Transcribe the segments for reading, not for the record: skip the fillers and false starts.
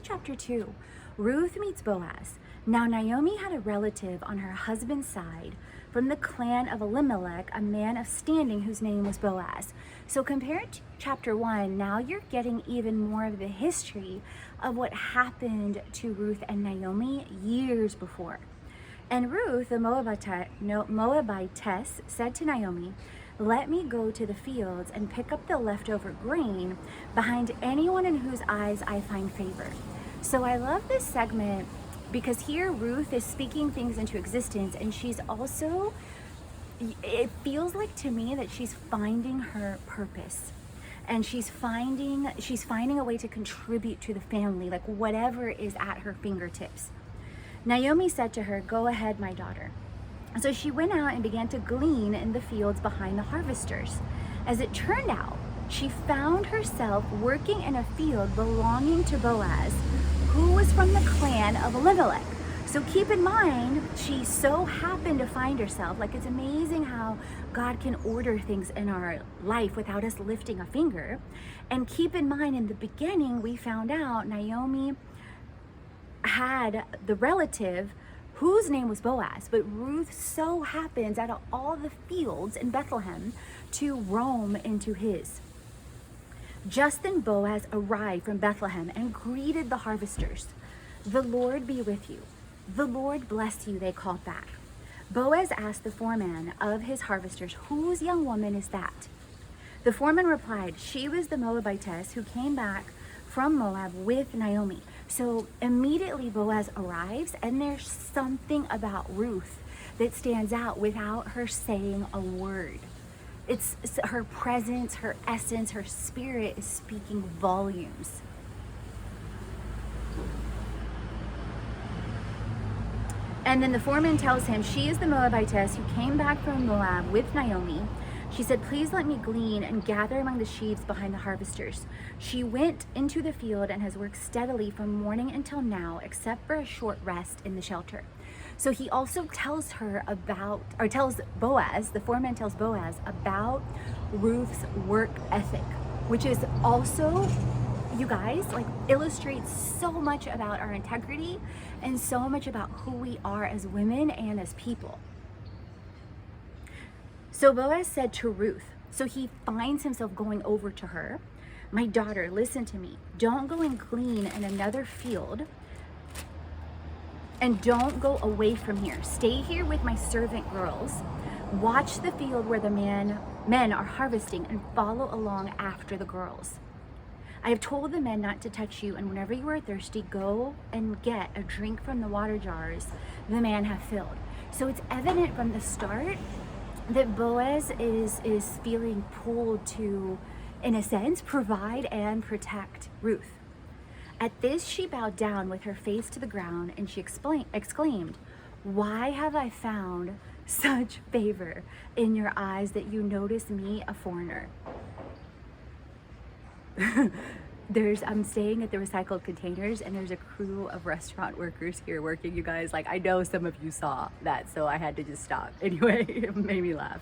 Chapter 2, Ruth meets Boaz. Now Naomi had a relative on her husband's side from the clan of Elimelech, a man of standing whose name was Boaz. So compared to chapter 1, now you're getting even more of the history of what happened to Ruth and Naomi years before. And Ruth, the Moabitess, said to Naomi, "Let me go to the fields and pick up the leftover grain behind anyone in whose eyes I find favor." So I love this segment because here Ruth is speaking things into existence, and she's also, it feels like to me that she's finding her purpose. And she's finding a way to contribute to the family, like whatever is at her fingertips. Naomi said to her, "Go ahead, my daughter." So she went out and began to glean in the fields behind the harvesters. As it turned out, she found herself working in a field belonging to Boaz, who was from the clan of Elimelech. So keep in mind, she so happened to find herself, like it's amazing how God can order things in our life without us lifting a finger. And keep in mind, in the beginning, we found out Naomi had the relative whose name was Boaz, but Ruth so happens out of all the fields in Bethlehem to roam into his. Just then Boaz arrived from Bethlehem and greeted the harvesters. "The Lord be with you. The Lord bless you," they called back. Boaz asked the foreman of his harvesters, "Whose young woman is that?" The foreman replied, "She was the Moabitess who came back from Moab with Naomi." So immediately Boaz arrives, and there's something about Ruth that stands out without her saying a word. It's her presence, her essence, her spirit is speaking volumes. And then the foreman tells him, "She is the Moabitess who came back from Moab with Naomi. She said, 'Please let me glean and gather among the sheaves behind the harvesters.' She went into the field and has worked steadily from morning until now, except for a short rest in the shelter." So he also tells her about, or tells Boaz, the foreman tells Boaz about Ruth's work ethic, which is also, you guys, like illustrates so much about our integrity and so much about who we are as women and as people. So Boaz said to Ruth, so he finds himself going over to her, "My daughter, listen to me. Don't go and glean in another field, and don't go away from here. Stay here with my servant girls. Watch the field where the men are harvesting and follow along after the girls. I have told the men not to touch you, and whenever you are thirsty, go and get a drink from the water jars the men have filled." So it's evident from the start that Boaz is feeling pulled to, in a sense, provide and protect Ruth. At this, she bowed down with her face to the ground, and she exclaimed, "Why have I found such favor in your eyes that you notice me, a foreigner?" I'm staying at the recycled containers, and there's a crew of restaurant workers here working, you guys. Like, I know some of you saw that, so I had to just stop. Anyway, it made me laugh.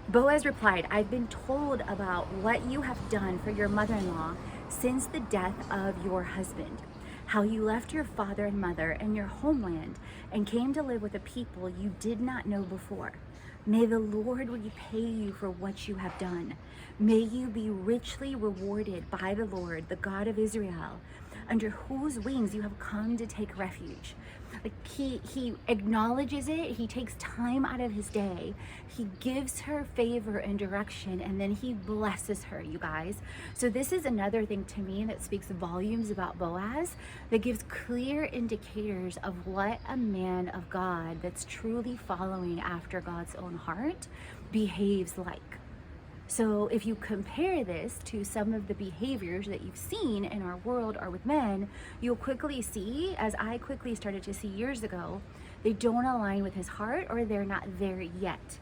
Boaz replied, "I've been told about what you have done for your mother-in-law since the death of your husband, how you left your father and mother and your homeland and came to live with a people you did not know before. May the Lord repay you for what you have done. May you be richly rewarded by the Lord, the God of Israel, under whose wings you have come to take refuge." Like he acknowledges it. He takes time out of his day. He gives her favor and direction, and then he blesses her, you guys. So this is another thing to me that speaks volumes about Boaz, that gives clear indicators of what a man of God that's truly following after God's own heart behaves like. So if you compare this to some of the behaviors that you've seen in our world or with men, you'll quickly see, as I quickly started to see years ago, they don't align with his heart, or they're not there yet.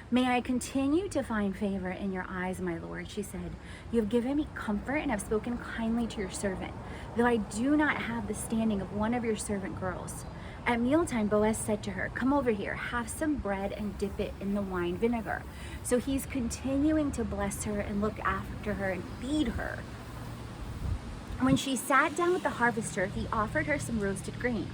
"May I continue to find favor in your eyes, my Lord," she said. "You have given me comfort and have spoken kindly to your servant, though I do not have the standing of one of your servant girls. At mealtime, Boaz said to her, "Come over here, have some bread and dip it in the wine vinegar." So he's continuing to bless her and look after her and feed her. When she sat down with the harvester, he offered her some roasted grain.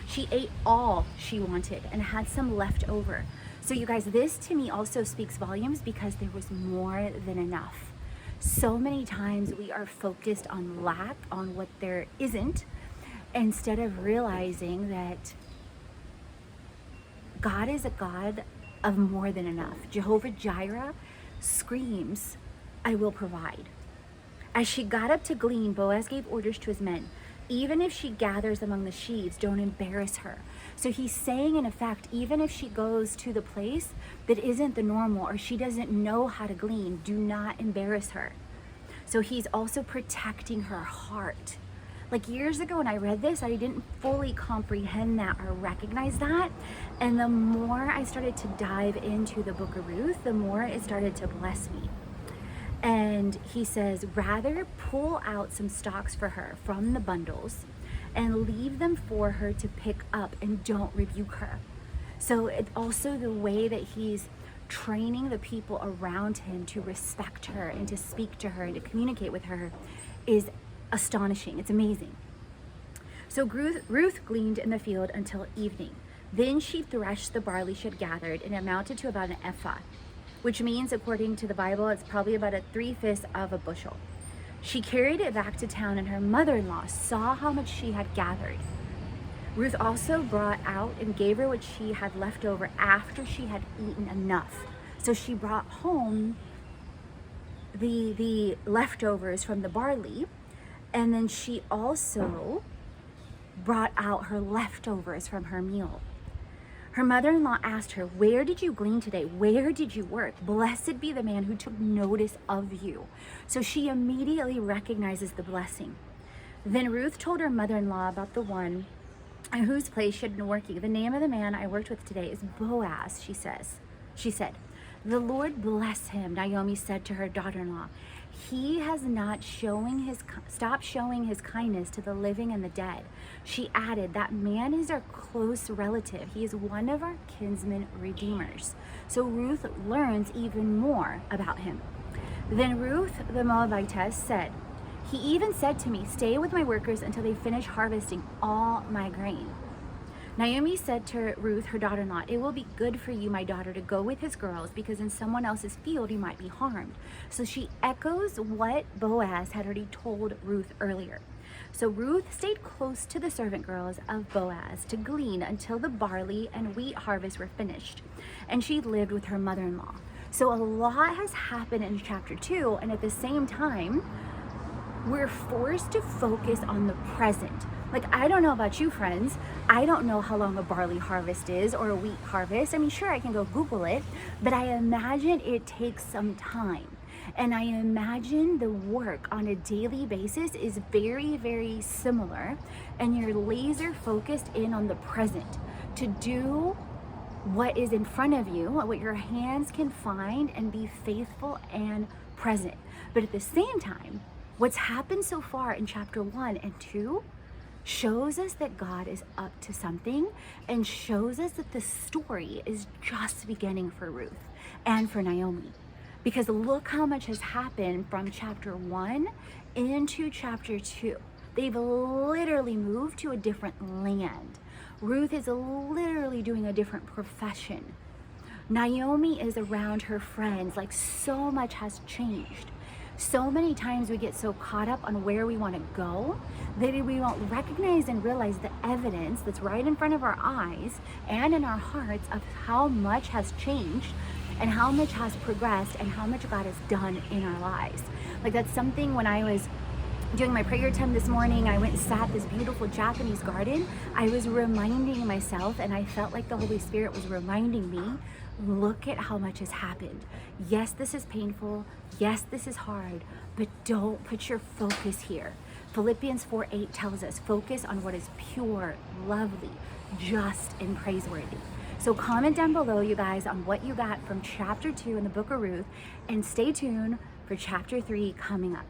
She ate all she wanted and had some left over. So you guys, this to me also speaks volumes because there was more than enough. So many times we are focused on lack, on what there isn't, instead of realizing that God is a God of more than enough. Jehovah Jireh screams, "I will provide." As she got up to glean, Boaz gave orders to his men. Even if she gathers among the sheaves, don't embarrass her. So he's saying, in effect, even if she goes to the place that isn't the normal or she doesn't know how to glean, do not embarrass her. So he's also protecting her heart. Like years ago when I read this, I didn't fully comprehend that or recognize that. And the more I started to dive into the book of Ruth, the more it started to bless me. And he says, rather pull out some stalks for her from the bundles and leave them for her to pick up, and don't rebuke her. So it's also the way that he's training the people around him to respect her and to speak to her and to communicate with her is astonishing. It's amazing. So Ruth gleaned in the field until evening. Then she threshed the barley she had gathered, and it amounted to about an ephah, which means, according to the Bible, it's probably about a 3/5 of a bushel. She carried it back to town, and her mother-in-law saw how much she had gathered. Ruth also brought out and gave her what she had left over after she had eaten enough. So she brought home the leftovers from the barley, and then she also brought out her leftovers from her meal. Her mother-in-law asked her, "Where did you glean today? Where did you work? Blessed be the man who took notice of you." So she immediately recognizes the blessing. Then Ruth told her mother-in-law about the one at whose place she had been working. "The name of the man I worked with today is Boaz," she said. "The Lord bless him," Naomi said to her daughter-in-law. "He has not stopped showing his kindness to the living and the dead." She added, "That man is our close relative. He is one of our kinsman redeemers." So Ruth learns even more about him. Then Ruth the Moabitess said, "He even said to me, 'Stay with my workers until they finish harvesting all my grain.'" Naomi said to Ruth, her daughter-in-law, "It will be good for you, my daughter, to go with his girls, because in someone else's field you might be harmed." So she echoes what Boaz had already told Ruth earlier. So Ruth stayed close to the servant girls of Boaz to glean until the barley and wheat harvest were finished, and she lived with her mother-in-law. So a lot has happened in chapter 2, and at the same time, we're forced to focus on the present. Like, I don't know about you, friends. I don't know how long a barley harvest is or a wheat harvest. I mean, sure, I can go Google it, but I imagine it takes some time. And I imagine the work on a daily basis is very, very similar. And you're laser focused in on the present to do what is in front of you, what your hands can find, and be faithful and present. But at the same time, what's happened so far in chapter 1 and 2 shows us that God is up to something, and shows us that the story is just beginning for Ruth and for Naomi. Because look how much has happened from chapter 1 into chapter 2. They've literally moved to a different land. Ruth is literally doing a different profession. Naomi is around her friends. Like, so much has changed. So many times we get so caught up on where we want to go that we don't recognize and realize the evidence that's right in front of our eyes and in our hearts of how much has changed and how much has progressed and how much God has done in our lives. Like, that's something when I was doing my prayer time this morning, I went and sat this beautiful Japanese garden. I was reminding myself, and I felt like the Holy Spirit was reminding me, look at how much has happened. Yes, this is painful. Yes, this is hard, but don't put your focus here. Philippians 4:8 tells us, focus on what is pure, lovely, just, and praiseworthy. So comment down below, you guys, on what you got from chapter 2 in the book of Ruth, and stay tuned for chapter 3 coming up.